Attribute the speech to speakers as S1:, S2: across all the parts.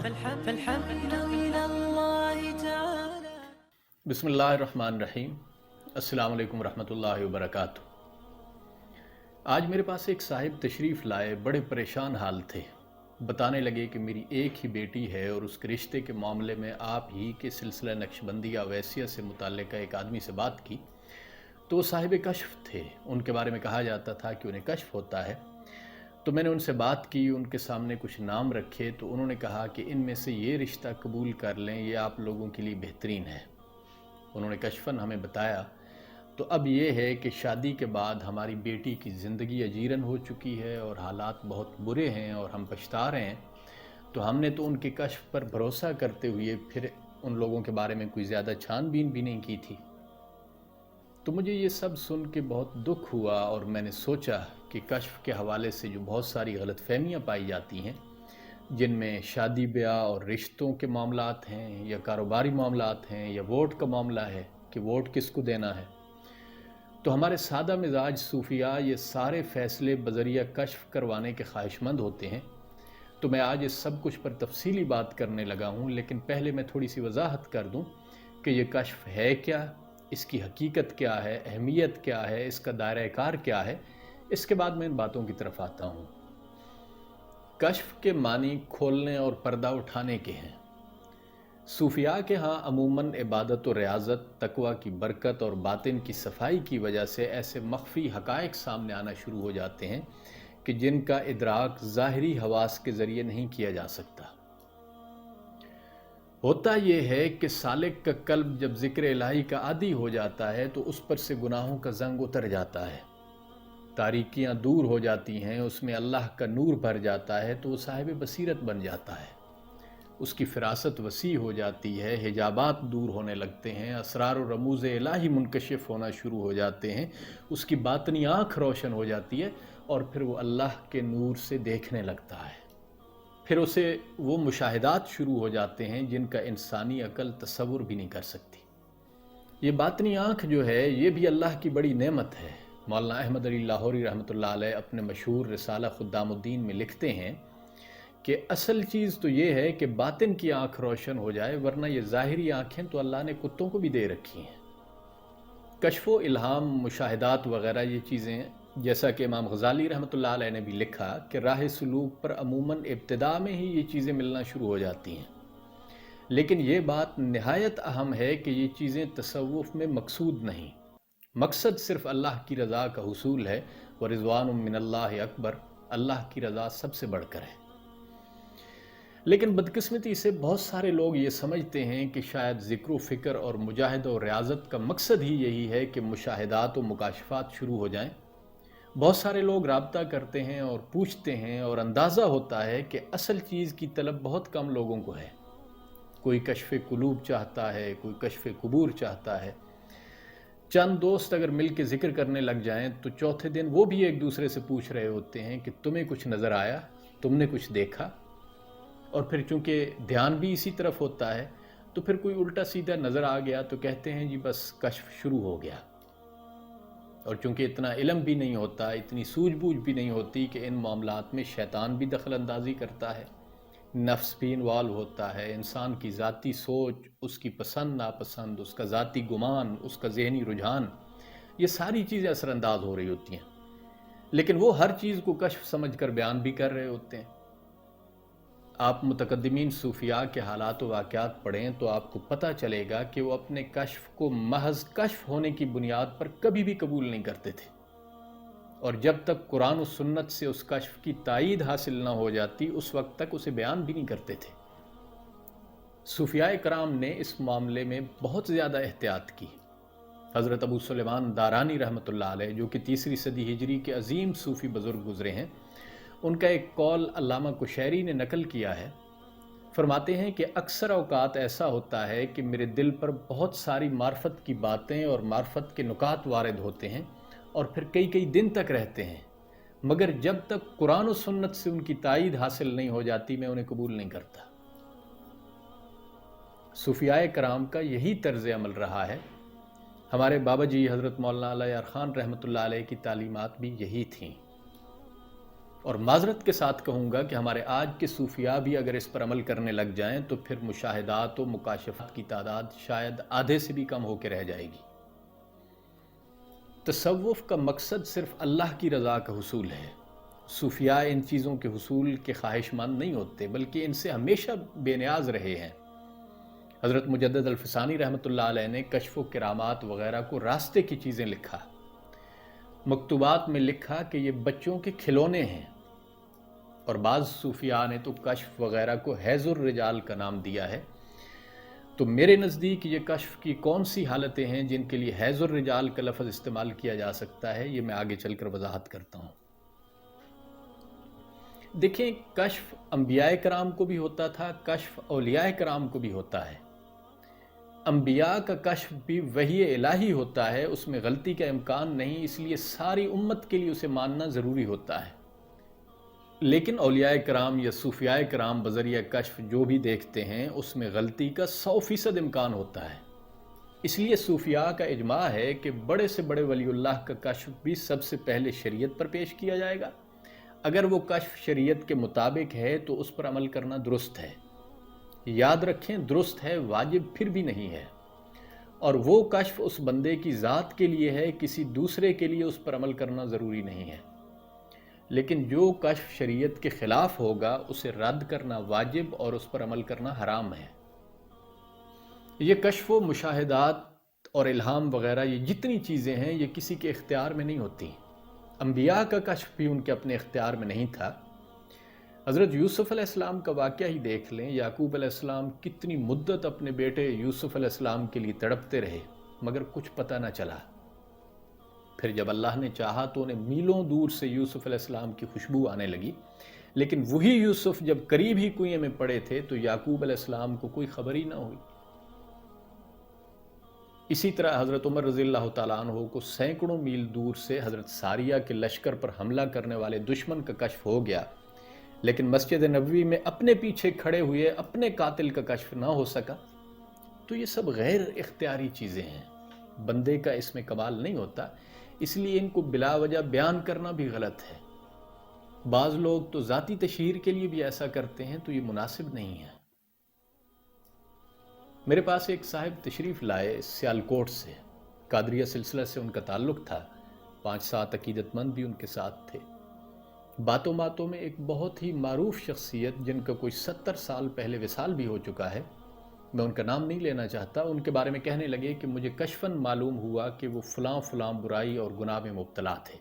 S1: فالحمد من اللہ تعالی.
S2: بسم اللہ الرحمن الرحیم. السلام علیکم ورحمۃ اللہ وبرکاتہ. آج میرے پاس ایک صاحب تشریف لائے، بڑے پریشان حال تھے. بتانے لگے کہ میری ایک ہی بیٹی ہے اور اس کے رشتے کے معاملے میں آپ ہی کے سلسلہ نقشبندی یا ویسیہ سے متعلقہ ایک آدمی سے بات کی تو وہ صاحب کشف تھے. ان کے بارے میں کہا جاتا تھا کہ انہیں کشف ہوتا ہے. تو میں نے ان سے بات کی، ان کے سامنے کچھ نام رکھے تو انہوں نے کہا کہ ان میں سے یہ رشتہ قبول کر لیں، یہ آپ لوگوں کے لیے بہترین ہے. انہوں نے کشفاً ہمیں بتایا تو اب یہ ہے کہ شادی کے بعد ہماری بیٹی کی زندگی اجیرن ہو چکی ہے اور حالات بہت برے ہیں اور ہم پچھتا رہے ہیں. تو ہم نے تو ان کے کشف پر بھروسہ کرتے ہوئے پھر ان لوگوں کے بارے میں کوئی زیادہ چھان بین بھی نہیں کی تھی. تو مجھے یہ سب سن کے بہت دکھ ہوا اور میں نے سوچا کہ کشف کے حوالے سے جو بہت ساری غلط فہمیاں پائی جاتی ہیں، جن میں شادی بیاہ اور رشتوں کے معاملات ہیں یا کاروباری معاملات ہیں یا ووٹ کا معاملہ ہے کہ ووٹ کس کو دینا ہے، تو ہمارے سادہ مزاج صوفیاء یہ سارے فیصلے بذریعہ کشف کروانے کے خواہش مند ہوتے ہیں. تو میں آج اس سب کچھ پر تفصیلی بات کرنے لگا ہوں، لیکن پہلے میں تھوڑی سی وضاحت کر دوں کہ یہ کشف ہے کیا، اس کی حقیقت کیا ہے، اہمیت کیا ہے، اس کا دائرہ کار کیا ہے. اس کے بعد میں ان باتوں کی طرف آتا ہوں. کشف کے معنی کھولنے اور پردہ اٹھانے کے ہیں. صوفیاء کے ہاں عموماً عبادت و ریاضت، تقوی کی برکت اور باطن کی صفائی کی وجہ سے ایسے مخفی حقائق سامنے آنا شروع ہو جاتے ہیں کہ جن کا ادراک ظاہری حواس کے ذریعے نہیں کیا جا سکتا. ہوتا یہ ہے کہ سالک کا قلب جب ذکر الہی کا عادی ہو جاتا ہے تو اس پر سے گناہوں کا زنگ اتر جاتا ہے، تاریکیاں دور ہو جاتی ہیں، اس میں اللہ کا نور بھر جاتا ہے تو وہ صاحب بصیرت بن جاتا ہے. اس کی فراست وسیع ہو جاتی ہے، حجابات دور ہونے لگتے ہیں، اسرار و رموز الہی منکشف ہونا شروع ہو جاتے ہیں، اس کی باطنی آنکھ روشن ہو جاتی ہے اور پھر وہ اللہ کے نور سے دیکھنے لگتا ہے. پھر اسے وہ مشاہدات شروع ہو جاتے ہیں جن کا انسانی عقل تصور بھی نہیں کر سکتی. یہ باطنی آنکھ جو ہے یہ بھی اللہ کی بڑی نعمت ہے. مولانا احمد علی لاہوری رحمۃ اللہ علیہ اپنے مشہور رسالہ خدام الدین میں لکھتے ہیں کہ اصل چیز تو یہ ہے کہ باطن کی آنکھ روشن ہو جائے، ورنہ یہ ظاہری آنکھیں تو اللہ نے کتوں کو بھی دے رکھی ہیں. کشف و الہام، مشاہدات وغیرہ یہ چیزیں، جیسا کہ امام غزالی رحمۃ اللہ علیہ نے بھی لکھا کہ راہ سلوک پر عموماً ابتدا میں ہی یہ چیزیں ملنا شروع ہو جاتی ہیں. لیکن یہ بات نہایت اہم ہے کہ یہ چیزیں تصوف میں مقصود نہیں. مقصد صرف اللہ کی رضا کا حصول ہے، ورضوان من اللہ اکبر، اللہ کی رضا سب سے بڑھ کر ہے. لیکن بدقسمتی سے بہت سارے لوگ یہ سمجھتے ہیں کہ شاید ذکر و فکر اور مجاہدہ و ریاضت کا مقصد ہی یہی ہے کہ مشاہدات و مکاشفات شروع ہو جائیں. بہت سارے لوگ رابطہ کرتے ہیں اور پوچھتے ہیں اور اندازہ ہوتا ہے کہ اصل چیز کی طلب بہت کم لوگوں کو ہے. کوئی کشف قلوب چاہتا ہے، کوئی کشف قبور چاہتا ہے. چند دوست اگر مل کے ذکر کرنے لگ جائیں تو چوتھے دن وہ بھی ایک دوسرے سے پوچھ رہے ہوتے ہیں کہ تمہیں کچھ نظر آیا، تم نے کچھ دیکھا. اور پھر چونکہ دھیان بھی اسی طرف ہوتا ہے تو پھر کوئی الٹا سیدھا نظر آ گیا تو کہتے ہیں جی بس کشف شروع ہو گیا. اور چونکہ اتنا علم بھی نہیں ہوتا، اتنی سوجھ بوجھ بھی نہیں ہوتی کہ ان معاملات میں شیطان بھی دخل اندازی کرتا ہے، نفس بھی انوالو ہوتا ہے، انسان کی ذاتی سوچ، اس کی پسند ناپسند، اس کا ذاتی گمان، اس کا ذہنی رجحان، یہ ساری چیزیں اثر انداز ہو رہی ہوتی ہیں. لیکن وہ ہر چیز کو کشف سمجھ کر بیان بھی کر رہے ہوتے ہیں. آپ متقدمین صوفیاء کے حالات و واقعات پڑھیں تو آپ کو پتہ چلے گا کہ وہ اپنے کشف کو محض کشف ہونے کی بنیاد پر کبھی بھی قبول نہیں کرتے تھے، اور جب تک قرآن و سنت سے اس کشف کی تائید حاصل نہ ہو جاتی اس وقت تک اسے بیان بھی نہیں کرتے تھے. صوفیاء کرام نے اس معاملے میں بہت زیادہ احتیاط کی. حضرت ابو سلیمان دارانی رحمۃ اللہ علیہ جو کہ 3 صدی ہجری کے عظیم صوفی بزرگ گزرے ہیں، ان کا ایک قول علامہ کشیری نے نقل کیا ہے. فرماتے ہیں کہ اکثر اوقات ایسا ہوتا ہے کہ میرے دل پر بہت ساری معرفت کی باتیں اور معرفت کے نکات وارد ہوتے ہیں اور پھر کئی دن تک رہتے ہیں، مگر جب تک قرآن و سنت سے ان کی تائید حاصل نہیں ہو جاتی میں انہیں قبول نہیں کرتا. صوفیاء کرام کا یہی طرز عمل رہا ہے. ہمارے بابا جی حضرت مولانا علی یار خان رحمۃ اللہ علیہ کی تعلیمات بھی یہی تھیں. اور معذرت کے ساتھ کہوں گا کہ ہمارے آج کے صوفیاء بھی اگر اس پر عمل کرنے لگ جائیں تو پھر مشاہدات و مکاشفات کی تعداد شاید آدھے سے بھی کم ہو کے رہ جائے گی۔ تصوف کا مقصد صرف اللہ کی رضا کا حصول ہے۔ صوفیاء ان چیزوں کے حصول کے خواہش مند نہیں ہوتے، بلکہ ان سے ہمیشہ بے نیاز رہے ہیں۔ حضرت مجدد الفسانی رحمۃ اللہ علیہ نے کشف و کرامات وغیرہ کو راستے کی چیزیں لکھا۔ مکتوبات میں لکھا کہ یہ بچوں کے کھلونے ہیں، اور بعض صوفیاء نے تو کشف وغیرہ کو حیض الرجال کا نام دیا ہے۔ تو میرے نزدیک یہ کشف کی کون سی حالتیں ہیں جن کے لیے حیض الرجال کا لفظ استعمال کیا جا سکتا ہے، یہ میں آگے چل کر وضاحت کرتا ہوں۔ دیکھیں، کشف انبیاء کرام کو بھی ہوتا تھا، کشف اولیاء کرام کو بھی ہوتا ہے۔ انبیاء کا کشف بھی وحی الہی ہوتا ہے، اس میں غلطی کا امکان نہیں، اس لیے ساری امت کے لیے اسے ماننا ضروری ہوتا ہے۔ لیکن اولیاء کرام یا صوفیاء کرام بذریعہ کشف جو بھی دیکھتے ہیں اس میں غلطی کا 100% امکان ہوتا ہے۔ اس لیے صوفیاء کا اجماع ہے کہ بڑے سے بڑے ولی اللہ کا کشف بھی سب سے پہلے شریعت پر پیش کیا جائے گا۔ اگر وہ کشف شریعت کے مطابق ہے تو اس پر عمل کرنا درست ہے۔ یاد رکھیں، درست ہے، واجب پھر بھی نہیں ہے۔ اور وہ کشف اس بندے کی ذات کے لیے ہے، کسی دوسرے کے لیے اس پر عمل کرنا ضروری نہیں ہے۔ لیکن جو کشف شریعت کے خلاف ہوگا اسے رد کرنا واجب اور اس پر عمل کرنا حرام ہے۔ یہ کشف و مشاہدات اور الہام وغیرہ یہ جتنی چیزیں ہیں یہ کسی کے اختیار میں نہیں ہوتی۔ انبیاء کا کشف بھی ان کے اپنے اختیار میں نہیں تھا۔ حضرت یوسف علیہ السلام کا واقعہ ہی دیکھ لیں، یعقوب علیہ السلام کتنی مدت اپنے بیٹے یوسف علیہ السلام کے لیے تڑپتے رہے مگر کچھ پتہ نہ چلا۔ پھر جب اللہ نے چاہا تو انہیں میلوں دور سے یوسف علیہ السلام کی خوشبو آنے لگی، لیکن وہی یوسف جب قریب ہی کنویں میں پڑے تھے تو یعقوب علیہ السلام کو کوئی خبر ہی نہ ہوئی۔ اسی طرح حضرت عمر رضی اللہ تعالیٰ عنہ کو سینکڑوں میل دور سے حضرت ساریہ کے لشکر پر حملہ کرنے والے دشمن کا کشف ہو گیا، لیکن مسجد نبوی میں اپنے پیچھے کھڑے ہوئے اپنے قاتل کا کشف نہ ہو سکا۔ تو یہ سب غیر اختیاری چیزیں ہیں، بندے کا اس میں کمال نہیں ہوتا، اس لیے ان کو بلا وجہ بیان کرنا بھی غلط ہے۔ بعض لوگ تو ذاتی تشہیر کے لیے بھی ایسا کرتے ہیں، تو یہ مناسب نہیں ہے۔ میرے پاس ایک صاحب تشریف لائے سیالکوٹ سے، قادریہ سلسلہ سے ان کا تعلق تھا، 5-7 عقیدت مند بھی ان کے ساتھ تھے۔ باتوں باتوں میں ایک بہت ہی معروف شخصیت جن کا کوئی 70 سال پہلے وصال بھی ہو چکا ہے، میں ان کا نام نہیں لینا چاہتا، ان کے بارے میں کہنے لگے کہ مجھے کشفاً معلوم ہوا کہ وہ فلاں فلاں برائی اور گناہ میں مبتلا تھے۔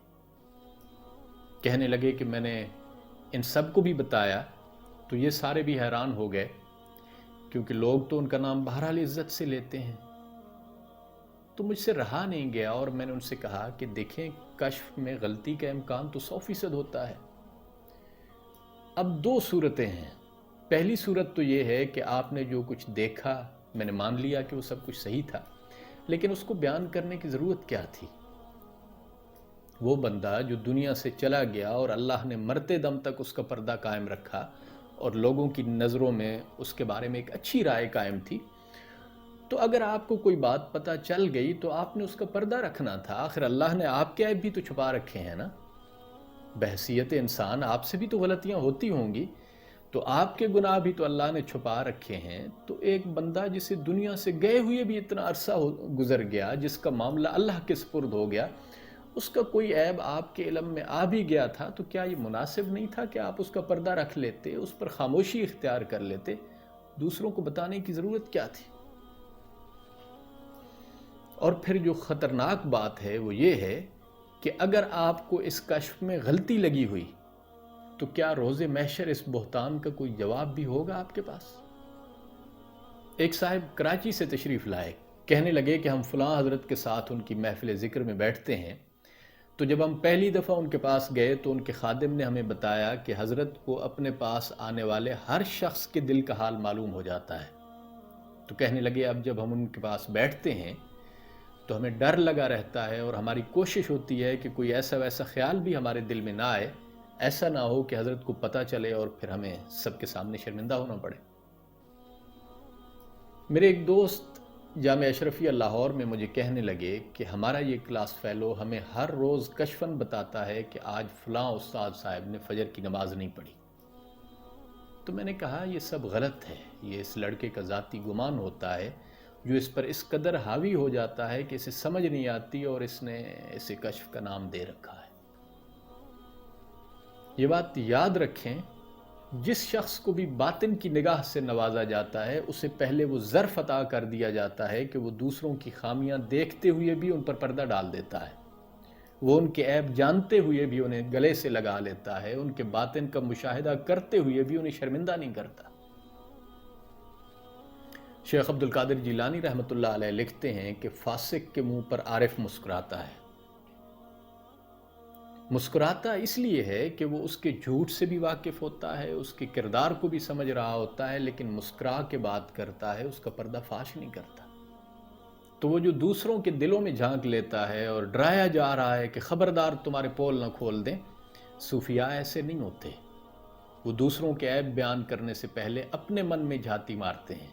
S2: کہنے لگے کہ میں نے ان سب کو بھی بتایا تو یہ سارے بھی حیران ہو گئے، کیونکہ لوگ تو ان کا نام بہرحال عزت سے لیتے ہیں۔ تو مجھ سے رہا نہیں گیا اور میں نے ان سے کہا کہ دیکھیں، کشف میں غلطی کا امکان تو 100% ہوتا ہے۔ اب 2 صورتیں ہیں۔ پہلی صورت تو یہ ہے کہ آپ نے جو کچھ دیکھا، میں نے مان لیا کہ وہ سب کچھ صحیح تھا، لیکن اس کو بیان کرنے کی ضرورت کیا تھی؟ وہ بندہ جو دنیا سے چلا گیا اور اللہ نے مرتے دم تک اس کا پردہ قائم رکھا اور لوگوں کی نظروں میں اس کے بارے میں ایک اچھی رائے قائم تھی، تو اگر آپ کو کوئی بات پتہ چل گئی تو آپ نے اس کا پردہ رکھنا تھا۔ آخر اللہ نے آپ کے عیب بھی تو چھپا رکھے ہیں نا۔ بحیثیت انسان آپ سے بھی تو غلطیاں ہوتی ہوں گی، تو آپ کے گناہ بھی تو اللہ نے چھپا رکھے ہیں۔ تو ایک بندہ جسے دنیا سے گئے ہوئے بھی اتنا عرصہ گزر گیا، جس کا معاملہ اللہ کے سپرد ہو گیا، اس کا کوئی عیب آپ کے علم میں آ بھی گیا تھا، تو کیا یہ مناسب نہیں تھا کہ آپ اس کا پردہ رکھ لیتے، اس پر خاموشی اختیار کر لیتے؟ دوسروں کو بتانے کی ضرورت کیا تھی؟ اور پھر جو خطرناک بات ہے وہ یہ ہے کہ اگر آپ کو اس کشف میں غلطی لگی ہوئی تو کیا روز محشر اس بہتان کا کوئی جواب بھی ہوگا آپ کے پاس؟ ایک صاحب کراچی سے تشریف لائے، کہنے لگے کہ ہم فلاں حضرت کے ساتھ ان کی محفل ذکر میں بیٹھتے ہیں، تو جب ہم پہلی دفعہ ان کے پاس گئے تو ان کے خادم نے ہمیں بتایا کہ حضرت کو اپنے پاس آنے والے ہر شخص کے دل کا حال معلوم ہو جاتا ہے۔ تو کہنے لگے اب جب ہم ان کے پاس بیٹھتے ہیں تو ہمیں ڈر لگا رہتا ہے اور ہماری کوشش ہوتی ہے کہ کوئی ایسا ویسا خیال بھی ہمارے دل میں نہ آئے، ایسا نہ ہو کہ حضرت کو پتہ چلے اور پھر ہمیں سب کے سامنے شرمندہ ہونا پڑے۔ میرے ایک دوست جامعہ اشرفیہ لاہور میں مجھے کہنے لگے کہ ہمارا یہ کلاس فیلو ہمیں ہر روز کشفاً بتاتا ہے کہ آج فلاں استاد صاحب نے فجر کی نماز نہیں پڑھی۔ تو میں نے کہا یہ سب غلط ہے، یہ اس لڑکے کا ذاتی گمان ہوتا ہے جو اس پر اس قدر حاوی ہو جاتا ہے کہ اسے سمجھ نہیں آتی اور اس نے اسے کشف کا نام دے رکھا ہے۔ یہ بات یاد رکھیں، جس شخص کو بھی باطن کی نگاہ سے نوازا جاتا ہے اسے پہلے وہ ظرف عطا کر دیا جاتا ہے کہ وہ دوسروں کی خامیاں دیکھتے ہوئے بھی ان پر پردہ ڈال دیتا ہے، وہ ان کے عیب جانتے ہوئے بھی انہیں گلے سے لگا لیتا ہے، ان کے باطن کا مشاہدہ کرتے ہوئے بھی انہیں شرمندہ نہیں کرتا۔ شیخ عبد القادر جیلانی رحمۃ اللہ علیہ لکھتے ہیں کہ فاسق کے منہ پر عارف مسکراتا ہے۔ مسکراتا اس لیے ہے کہ وہ اس کے جھوٹ سے بھی واقف ہوتا ہے، اس کے کردار کو بھی سمجھ رہا ہوتا ہے، لیکن مسکرا کے بات کرتا ہے، اس کا پردہ فاش نہیں کرتا۔ تو وہ جو دوسروں کے دلوں میں جھانک لیتا ہے اور ڈرایا جا رہا ہے کہ خبردار تمہارے پول نہ کھول دیں، صوفیاء ایسے نہیں ہوتے۔ وہ دوسروں کے عیب بیان کرنے سے پہلے اپنے من میں جھاتی مارتے ہیں۔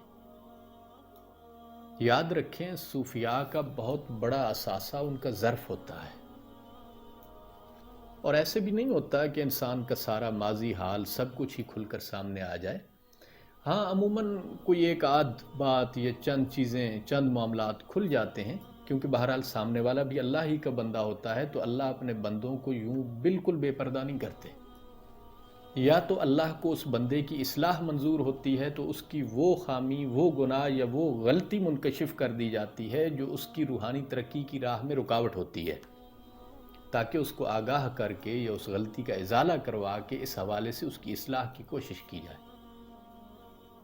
S2: یاد رکھیں، صوفیاء کا بہت بڑا اثاثہ ان کا ظرف ہوتا ہے، اور ایسے بھی نہیں ہوتا کہ انسان کا سارا ماضی حال سب کچھ ہی کھل کر سامنے آ جائے۔ ہاں، عموماً کوئی ایک آدھ بات یا چند چیزیں، چند معاملات کھل جاتے ہیں، کیونکہ بہرحال سامنے والا بھی اللہ ہی کا بندہ ہوتا ہے، تو اللہ اپنے بندوں کو یوں بالکل بے پردہ نہیں کرتے۔ یا تو اللہ کو اس بندے کی اصلاح منظور ہوتی ہے تو اس کی وہ خامی، وہ گناہ یا وہ غلطی منکشف کر دی جاتی ہے جو اس کی روحانی ترقی کی راہ میں رکاوٹ ہوتی ہے، تاکہ اس کو آگاہ کر کے یا اس غلطی کا ازالہ کروا کے اس حوالے سے اس کی اصلاح کی کوشش کی جائے۔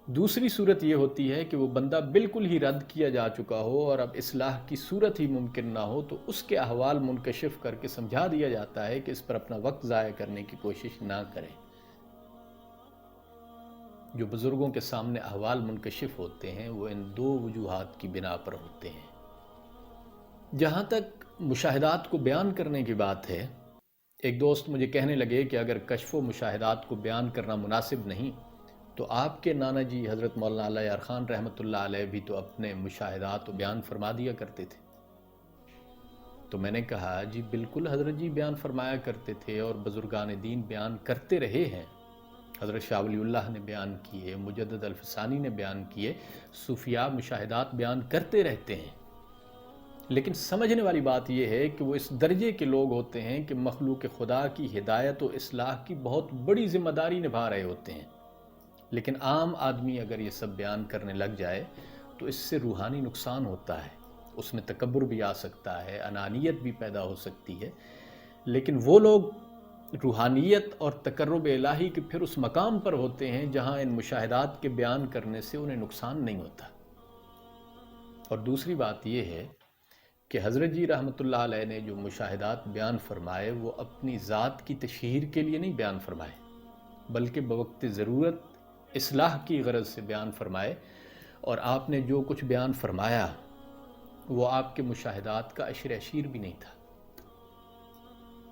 S2: دوسری صورت یہ ہوتی ہے کہ وہ بندہ بالکل ہی رد کیا جا چکا ہو اور اب اصلاح کی صورت ہی ممکن نہ ہو، تو اس کے احوال منکشف کر کے سمجھا دیا جاتا ہے کہ اس پر اپنا وقت ضائع کرنے کی کوشش نہ کریں۔ جو بزرگوں کے سامنے احوال منکشف ہوتے ہیں وہ ان دو وجوہات کی بنا پر ہوتے ہیں۔ جہاں تک مشاہدات کو بیان کرنے کی بات ہے، ایک دوست مجھے کہنے لگے کہ اگر کشف و مشاہدات کو بیان کرنا مناسب نہیں تو آپ کے نانا جی حضرت مولانا اعلی یار خان رحمۃ اللہ علیہ بھی تو اپنے مشاہدات و بیان فرما دیا کرتے تھے۔ تو میں نے کہا جی بالکل حضرت جی بیان فرمایا کرتے تھے اور بزرگان دین بیان کرتے رہے ہیں۔ حضرت شاہ ولی اللہ نے بیان کیے، مجدد الفسانی نے بیان کیے، صوفیاء مشاہدات بیان کرتے رہتے ہیں، لیکن سمجھنے والی بات یہ ہے کہ وہ اس درجے کے لوگ ہوتے ہیں کہ مخلوق خدا کی ہدایت و اصلاح کی بہت بڑی ذمہ داری نبھا رہے ہوتے ہیں، لیکن عام آدمی اگر یہ سب بیان کرنے لگ جائے تو اس سے روحانی نقصان ہوتا ہے، اس میں تکبر بھی آ سکتا ہے، انانیت بھی پیدا ہو سکتی ہے۔ لیکن وہ لوگ روحانیت اور تقرب الہی کے پھر اس مقام پر ہوتے ہیں جہاں ان مشاہدات کے بیان کرنے سے انہیں نقصان نہیں ہوتا۔ اور دوسری بات یہ ہے کہ حضرت جی رحمۃ اللہ علیہ نے جو مشاہدات بیان فرمائے وہ اپنی ذات کی تشہیر کے لیے نہیں بیان فرمائے، بلکہ بوقت ضرورت اصلاح کی غرض سے بیان فرمائے، اور آپ نے جو کچھ بیان فرمایا وہ آپ کے مشاہدات کا عشر عشیر بھی نہیں تھا۔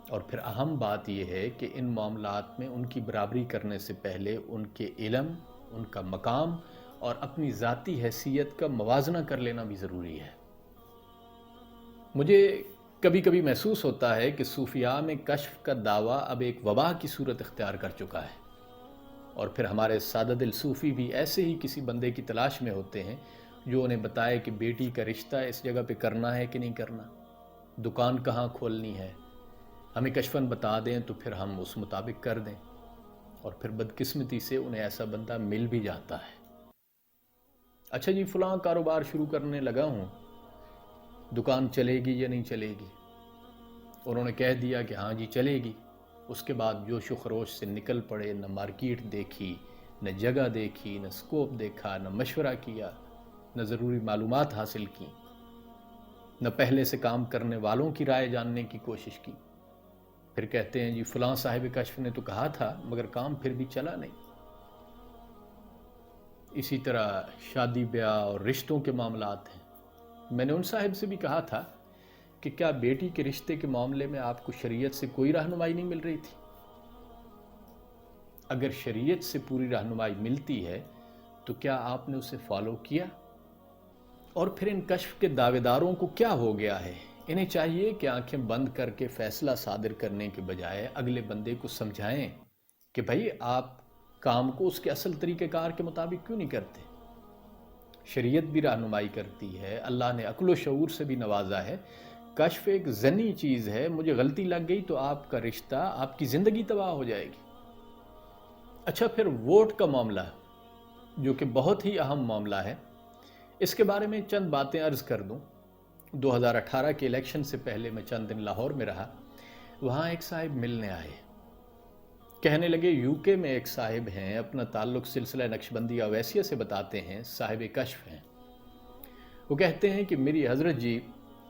S2: اور پھر اہم بات یہ ہے کہ ان معاملات میں ان کی برابری کرنے سے پہلے ان کے علم، ان کا مقام اور اپنی ذاتی حیثیت کا موازنہ کر لینا بھی ضروری ہے۔ مجھے کبھی کبھی محسوس ہوتا ہے کہ صوفیاء میں کشف کا دعویٰ اب ایک وبا کی صورت اختیار کر چکا ہے، اور پھر ہمارے سادہ دل صوفی بھی ایسے ہی کسی بندے کی تلاش میں ہوتے ہیں جو انہیں بتائے کہ بیٹی کا رشتہ اس جگہ پہ کرنا ہے کہ نہیں کرنا، دکان کہاں کھولنی ہے، ہمیں کشفاً بتا دیں تو پھر ہم اس مطابق کر دیں، اور پھر بدقسمتی سے انہیں ایسا بندہ مل بھی جاتا ہے۔ اچھا جی فلاں کاروبار شروع کرنے لگا ہوں، دکان چلے گی یا نہیں چلے گی؟ انہوں نے کہہ دیا کہ ہاں جی چلے گی، اس کے بعد جوش و خروش سے نکل پڑے، نہ مارکیٹ دیکھی، نہ جگہ دیکھی، نہ سکوپ دیکھا، نہ مشورہ کیا، نہ ضروری معلومات حاصل کی، نہ پہلے سے کام کرنے والوں کی رائے جاننے کی کوشش کی۔ پھر کہتے ہیں جی فلاں صاحب کشف نے تو کہا تھا مگر کام پھر بھی چلا نہیں۔ اسی طرح شادی بیاہ اور رشتوں کے معاملات ہیں۔ میں نے ان صاحب سے بھی کہا تھا کہ کیا بیٹی کے رشتے کے معاملے میں آپ کو شریعت سے کوئی رہنمائی نہیں مل رہی تھی؟ اگر شریعت سے پوری رہنمائی ملتی ہے تو کیا آپ نے اسے فالو کیا؟ اور پھر ان کشف کے دعوے داروں کو کیا ہو گیا ہے؟ انہیں چاہیے کہ آنکھیں بند کر کے فیصلہ صادر کرنے کے بجائے اگلے بندے کو سمجھائیں کہ بھائی آپ کام کو اس کے اصل طریقہ کار کے مطابق کیوں نہیں کرتے۔ شریعت بھی رہنمائی کرتی ہے، اللہ نے عقل و شعور سے بھی نوازا ہے۔ کشف ایک ذنی چیز ہے، مجھے غلطی لگ گئی تو آپ کا رشتہ، آپ کی زندگی تباہ ہو جائے گی۔ اچھا، پھر ووٹ کا معاملہ جو کہ بہت ہی اہم معاملہ ہے، اس کے بارے میں چند باتیں عرض کر دوں۔ 2018 کے الیکشن سے پہلے میں چند دن لاہور میں رہا، وہاں ایک صاحب ملنے آئے، کہنے لگے یو کے میں ایک صاحب ہیں، اپنا تعلق سلسلہ نقشبندیہ اویسیہ سے بتاتے ہیں، صاحب کشف ہیں۔ وہ کہتے ہیں کہ میری حضرت جی،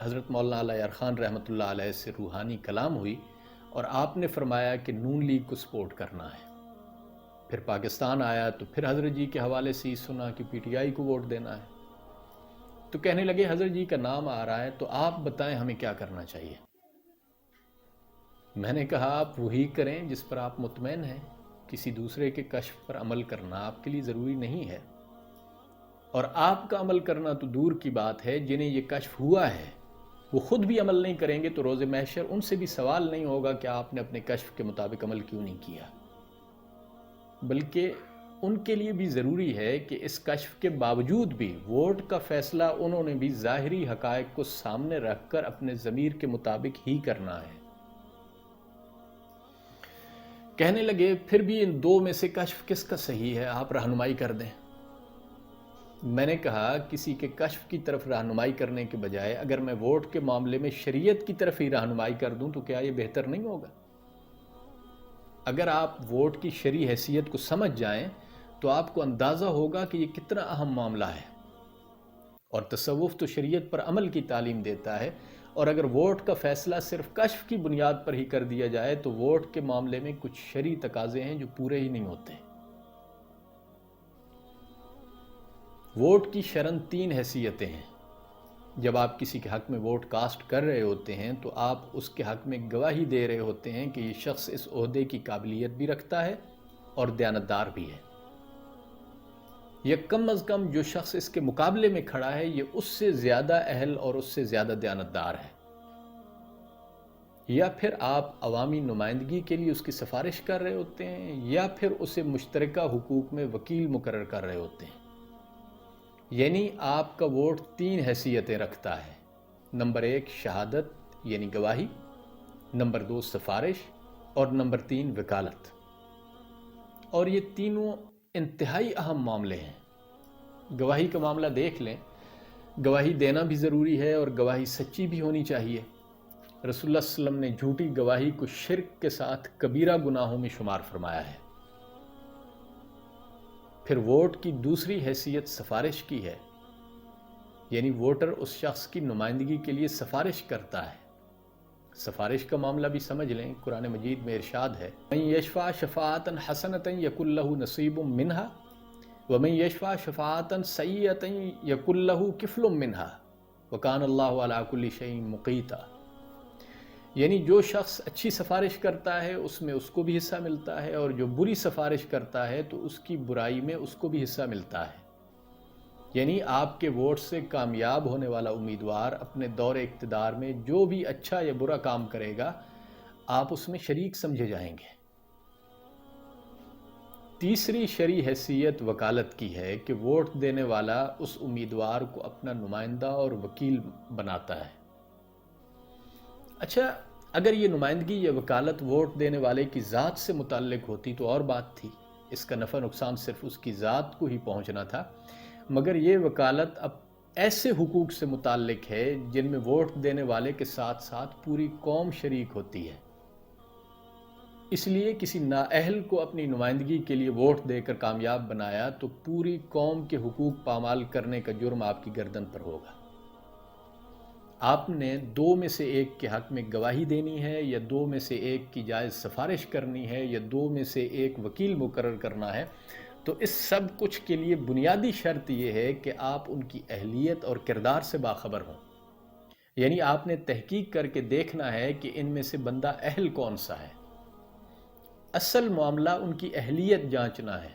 S2: حضرت مولانا علی یار خان رحمۃ اللہ علیہ سے روحانی کلام ہوئی اور آپ نے فرمایا کہ نون لیگ کو سپورٹ کرنا ہے۔ پھر پاکستان آیا تو پھر حضرت جی کے حوالے سے ہی سنا کہ پی ٹی آئی کو ووٹ دینا ہے۔ تو کہنے لگے حضرت جی کا نام آ رہا ہے تو آپ بتائیں ہمیں کیا کرنا چاہیے۔ میں نے کہا آپ وہی کریں جس پر آپ مطمئن ہیں، کسی دوسرے کے کشف پر عمل کرنا آپ کے لیے ضروری نہیں ہے، اور آپ کا عمل کرنا تو دور کی بات ہے، جنہیں یہ کشف ہوا ہے وہ خود بھی عمل نہیں کریں گے تو روز محشر ان سے بھی سوال نہیں ہوگا کہ آپ نے اپنے کشف کے مطابق عمل کیوں نہیں کیا، بلکہ ان کے لیے بھی ضروری ہے کہ اس کشف کے باوجود بھی ووٹ کا فیصلہ انہوں نے بھی ظاہری حقائق کو سامنے رکھ کر اپنے ضمیر کے مطابق ہی کرنا ہے۔ کہنے لگے پھر بھی ان دو میں سے کشف کس کا صحیح ہے، آپ رہنمائی کر دیں۔ میں نے کہا کسی کے کشف کی طرف رہنمائی کرنے کے بجائے اگر میں ووٹ کے معاملے میں شریعت کی طرف ہی رہنمائی کر دوں تو کیا یہ بہتر نہیں ہوگا؟ اگر آپ ووٹ کی شرعی حیثیت کو سمجھ جائیں تو آپ کو اندازہ ہوگا کہ یہ کتنا اہم معاملہ ہے، اور تصوف تو شریعت پر عمل کی تعلیم دیتا ہے، اور اگر ووٹ کا فیصلہ صرف کشف کی بنیاد پر ہی کر دیا جائے تو ووٹ کے معاملے میں کچھ شرعی تقاضے ہیں جو پورے ہی نہیں ہوتے۔ ووٹ کی شرعاً 3 حیثیتیں ہیں۔ جب آپ کسی کے حق میں ووٹ کاسٹ کر رہے ہوتے ہیں تو آپ اس کے حق میں گواہی دے رہے ہوتے ہیں کہ یہ شخص اس عہدے کی قابلیت بھی رکھتا ہے اور دیانتدار بھی ہے، یا کم از کم جو شخص اس کے مقابلے میں کھڑا ہے یہ اس سے زیادہ اہل اور اس سے زیادہ دیانتدار ہے، یا پھر آپ عوامی نمائندگی کے لیے اس کی سفارش کر رہے ہوتے ہیں، یا پھر اسے مشترکہ حقوق میں وکیل مقرر کر رہے ہوتے ہیں۔ یعنی آپ کا ووٹ 3 حیثیتیں رکھتا ہے: نمبر 1 شہادت یعنی گواہی، نمبر 2 سفارش، اور نمبر 3 وکالت۔ اور یہ تینوں انتہائی اہم معاملے ہیں۔ گواہی کا معاملہ دیکھ لیں، گواہی دینا بھی ضروری ہے اور گواہی سچی بھی ہونی چاہیے۔ رسول اللہ صلی اللہ علیہ وسلم نے جھوٹی گواہی کو شرک کے ساتھ کبیرہ گناہوں میں شمار فرمایا ہے۔ پھر ووٹ کی دوسری حیثیت سفارش کی ہے، یعنی ووٹر اس شخص کی نمائندگی کے لیے سفارش کرتا ہے۔ سفارش کا معاملہ بھی سمجھ لیں، قرآن مجید میں ارشاد ہے مَن یشفع شفاعۃ حسنۃ یکن لہ نصیب منہا ومن یشفع شفاعۃ سیئۃ یکن لہ کفل منہا وکان اللہ علی کل شیء مقیتا۔ یعنی جو شخص اچھی سفارش کرتا ہے اس میں اس کو بھی حصہ ملتا ہے، اور جو بری سفارش کرتا ہے تو اس کی برائی میں اس کو بھی حصہ ملتا ہے۔ یعنی آپ کے ووٹ سے کامیاب ہونے والا امیدوار اپنے دور اقتدار میں جو بھی اچھا یا برا کام کرے گا آپ اس میں شریک سمجھے جائیں گے۔ تیسری شرعی حیثیت وکالت کی ہے کہ ووٹ دینے والا اس امیدوار کو اپنا نمائندہ اور وکیل بناتا ہے۔ اچھا، اگر یہ نمائندگی یا وکالت ووٹ دینے والے کی ذات سے متعلق ہوتی تو اور بات تھی، اس کا نفع نقصان صرف اس کی ذات کو ہی پہنچنا تھا، مگر یہ وکالت اب ایسے حقوق سے متعلق ہے جن میں ووٹ دینے والے کے ساتھ ساتھ پوری قوم شریک ہوتی ہے۔ اس لیے کسی نااہل کو اپنی نمائندگی کے لیے ووٹ دے کر کامیاب بنایا تو پوری قوم کے حقوق پامال کرنے کا جرم آپ کی گردن پر ہوگا۔ آپ نے 2 میں سے ایک کے حق میں گواہی دینی ہے، یا 2 میں سے ایک کی جائز سفارش کرنی ہے، یا 2 میں سے ایک وکیل مقرر کرنا ہے، تو اس سب کچھ کے لیے بنیادی شرط یہ ہے کہ آپ ان کی اہلیت اور کردار سے باخبر ہوں۔ یعنی آپ نے تحقیق کر کے دیکھنا ہے کہ ان میں سے بندہ اہل کون سا ہے۔ اصل معاملہ ان کی اہلیت جانچنا ہے۔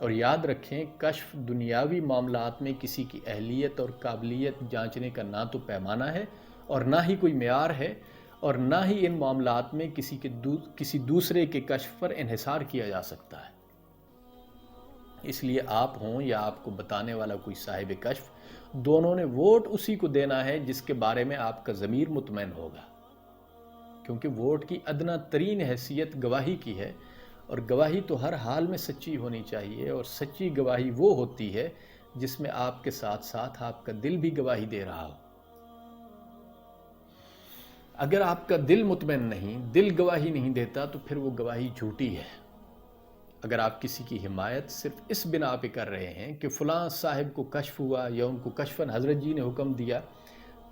S2: اور یاد رکھیں کشف دنیاوی معاملات میں کسی کی اہلیت اور قابلیت جانچنے کا نہ تو پیمانہ ہے اور نہ ہی کوئی معیار ہے، اور نہ ہی ان معاملات میں کسی دوسرے کے کشف پر انحصار کیا جا سکتا ہے۔ اس لیے آپ ہوں یا آپ کو بتانے والا کوئی صاحب کشف، دونوں نے ووٹ اسی کو دینا ہے جس کے بارے میں آپ کا ضمیر مطمئن ہوگا، کیونکہ ووٹ کی ادنیٰ ترین حیثیت گواہی کی ہے، اور گواہی تو ہر حال میں سچی ہونی چاہیے، اور سچی گواہی وہ ہوتی ہے جس میں آپ کے ساتھ ساتھ آپ کا دل بھی گواہی دے رہا ہو۔ اگر آپ کا دل مطمئن نہیں، دل گواہی نہیں دیتا، تو پھر وہ گواہی جھوٹی ہے۔ اگر آپ کسی کی حمایت صرف اس بنا پہ کر رہے ہیں کہ فلاں صاحب کو کشف ہوا یا ان کو کشفاً حضرت جی نے حکم دیا،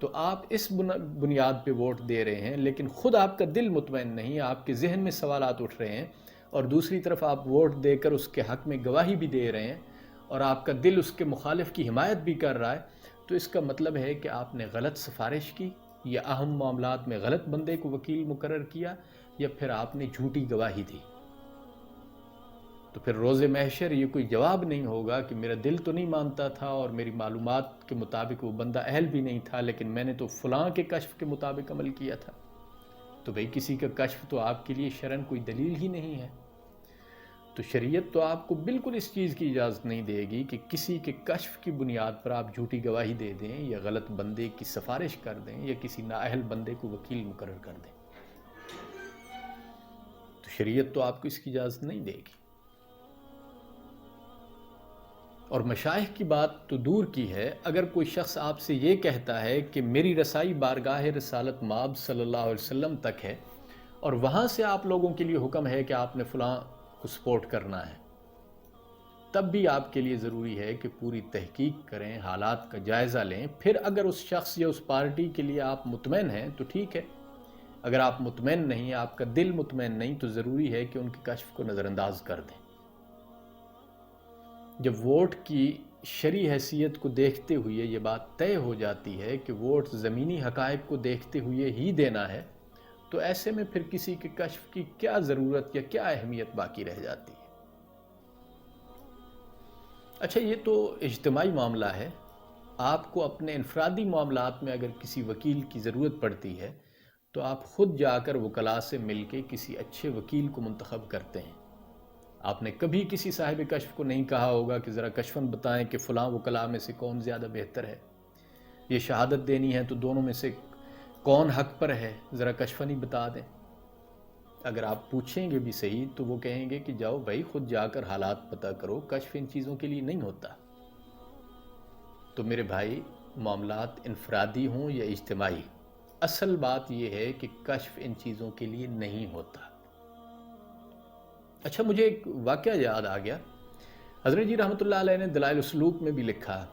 S2: تو آپ اس بنیاد پہ ووٹ دے رہے ہیں، لیکن خود آپ کا دل مطمئن نہیں، آپ کے ذہن میں سوالات اٹھ رہے ہیں، اور دوسری طرف آپ ووٹ دے کر اس کے حق میں گواہی بھی دے رہے ہیں، اور آپ کا دل اس کے مخالف کی حمایت بھی کر رہا ہے، تو اس کا مطلب ہے کہ آپ نے غلط سفارش کی، یا اہم معاملات میں غلط بندے کو وکیل مقرر کیا، یا پھر آپ نے جھوٹی گواہی دی۔ تو پھر روز محشر یہ کوئی جواب نہیں ہوگا کہ میرا دل تو نہیں مانتا تھا اور میری معلومات کے مطابق وہ بندہ اہل بھی نہیں تھا، لیکن میں نے تو فلاں کے کشف کے مطابق عمل کیا تھا۔ تو بھئی کسی کا کشف تو آپ کے لیے شرعاً کوئی دلیل ہی نہیں ہے۔ تو شریعت تو آپ کو بالکل اس چیز کی اجازت نہیں دے گی کہ کسی کے کشف کی بنیاد پر آپ جھوٹی گواہی دے دیں، یا غلط بندے کی سفارش کر دیں، یا کسی نااہل بندے کو وکیل مقرر کر دیں۔ تو شریعت تو آپ کو اس کی اجازت نہیں دے گی۔ اور مشائخ کی بات تو دور کی ہے، اگر کوئی شخص آپ سے یہ کہتا ہے کہ میری رسائی بارگاہ رسالت مآب صلی اللہ علیہ وسلم تک ہے، اور وہاں سے آپ لوگوں کے لیے حکم ہے کہ آپ نے فلاں کو سپورٹ کرنا ہے، تب بھی آپ کے لیے ضروری ہے کہ پوری تحقیق کریں، حالات کا جائزہ لیں، پھر اگر اس شخص یا اس پارٹی کے لیے آپ مطمئن ہیں تو ٹھیک ہے۔ اگر آپ مطمئن نہیں، آپ کا دل مطمئن نہیں، تو ضروری ہے کہ ان کے کشف کو نظر انداز کر دیں۔ جب ووٹ کی شرعی حیثیت کو دیکھتے ہوئے یہ بات طے ہو جاتی ہے کہ ووٹ زمینی حقائق کو دیکھتے ہوئے ہی دینا ہے، تو ایسے میں پھر کسی کے کشف کی کیا ضرورت یا کیا اہمیت باقی رہ جاتی ہے؟ اچھا، یہ تو اجتماعی معاملہ ہے۔ آپ کو اپنے انفرادی معاملات میں اگر کسی وکیل کی ضرورت پڑتی ہے تو آپ خود جا کر وکلاء سے مل کے کسی اچھے وکیل کو منتخب کرتے ہیں۔ آپ نے کبھی کسی صاحب کشف کو نہیں کہا ہوگا کہ ذرا کشفاً بتائیں کہ فلاں وکلاء میں سے کون زیادہ بہتر ہے، یہ شہادت دینی ہے تو دونوں میں سے کون حق پر ہے، ذرا کشفاً ہی بتا دیں۔ اگر آپ پوچھیں گے بھی صحیح تو وہ کہیں گے کہ جاؤ بھائی خود جا کر حالات پتہ کرو، کشف ان چیزوں کے لیے نہیں ہوتا۔ تو میرے بھائی، معاملات انفرادی ہوں یا اجتماعی، اصل بات یہ ہے کہ کشف ان چیزوں کے لیے نہیں ہوتا۔ اچھا، مجھے ایک واقعہ یاد آ گیا۔ حضرت جی رحمۃ اللہ علیہ نے دلائل السلوک میں بھی لکھا،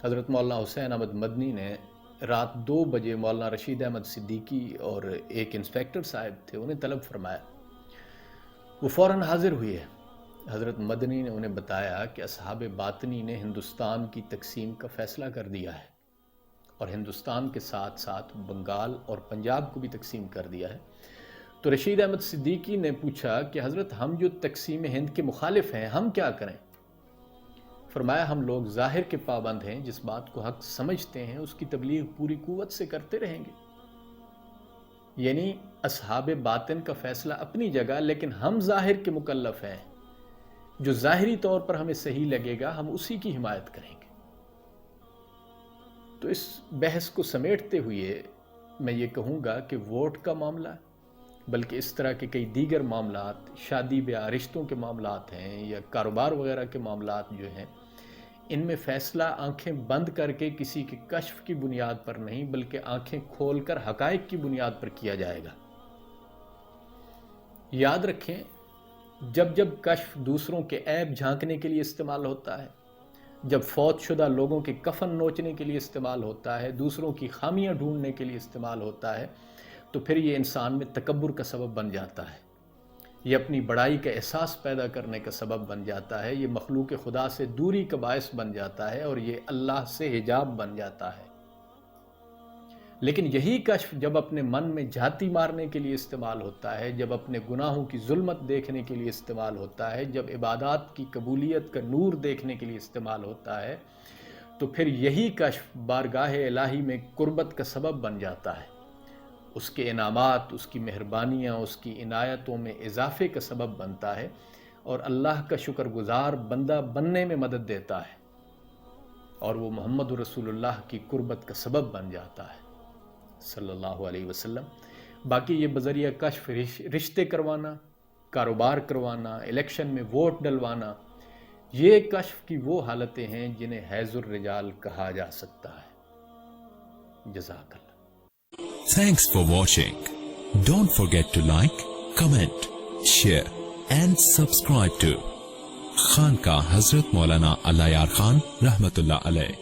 S2: حضرت مولانا حسین احمد مدنی نے رات 2 بجے مولانا رشید احمد صدیقی اور ایک انسپیکٹر صاحب تھے، انہیں طلب فرمایا۔ وہ فوراً حاضر ہوئے۔ حضرت مدنی نے انہیں بتایا کہ اصحاب باطنی نے ہندوستان کی تقسیم کا فیصلہ کر دیا ہے، اور ہندوستان کے ساتھ ساتھ بنگال اور پنجاب کو بھی تقسیم کر دیا ہے۔ تو رشید احمد صدیقی نے پوچھا کہ حضرت ہم جو تقسیم ہند کے مخالف ہیں، ہم کیا کریں؟ فرمایا ہم لوگ ظاہر کے پابند ہیں، جس بات کو حق سمجھتے ہیں اس کی تبلیغ پوری قوت سے کرتے رہیں گے۔ یعنی اصحاب باطن کا فیصلہ اپنی جگہ، لیکن ہم ظاہر کے مکلف ہیں، جو ظاہری طور پر ہمیں صحیح لگے گا ہم اسی کی حمایت کریں گے۔ تو اس بحث کو سمیٹتے ہوئے میں یہ کہوں گا کہ ووٹ کا معاملہ، بلکہ اس طرح کے کئی دیگر معاملات، شادی بیاہ رشتوں کے معاملات ہیں یا کاروبار وغیرہ کے معاملات جو ہیں، ان میں فیصلہ آنکھیں بند کر کے کسی کے کشف کی بنیاد پر نہیں، بلکہ آنکھیں کھول کر حقائق کی بنیاد پر کیا جائے گا۔ یاد رکھیں، جب جب کشف دوسروں کے عیب جھانکنے کے لیے استعمال ہوتا ہے، جب فوت شدہ لوگوں کے کفن نوچنے کے لیے استعمال ہوتا ہے، دوسروں کی خامیاں ڈھونڈنے کے لیے استعمال ہوتا ہے، تو پھر یہ انسان میں تکبر کا سبب بن جاتا ہے، یہ اپنی بڑائی کا احساس پیدا کرنے کا سبب بن جاتا ہے، یہ مخلوق خدا سے دوری کا باعث بن جاتا ہے، اور یہ اللہ سے حجاب بن جاتا ہے۔ لیکن یہی کشف جب اپنے من میں جھاتی مارنے کے لیے استعمال ہوتا ہے، جب اپنے گناہوں کی ظلمت دیکھنے کے لیے استعمال ہوتا ہے، جب عبادات کی قبولیت کا نور دیکھنے کے لیے استعمال ہوتا ہے، تو پھر یہی کشف بارگاہ الہی میں قربت کا سبب بن جاتا ہے، اس کے انعامات، اس کی مہربانیاں، اس کی عنایتوں میں اضافے کا سبب بنتا ہے اور اللہ کا شکر گزار بندہ بننے میں مدد دیتا ہے، اور وہ محمد رسول اللہ کی قربت کا سبب بن جاتا ہے صلی اللہ علیہ وسلم۔ باقی یہ بذریعہ کشف رشتے کروانا، کاروبار کروانا، الیکشن میں ووٹ ڈلوانا، یہ کشف کی وہ حالتیں ہیں جنہیں حیض الرجال کہا جا سکتا ہے۔ جزاک اللہ۔
S3: Thanks for watching. Don't forget to like, comment, share and subscribe to Khanqah Hazrat Maulana Allayar Khan Rahmatullah Alayh.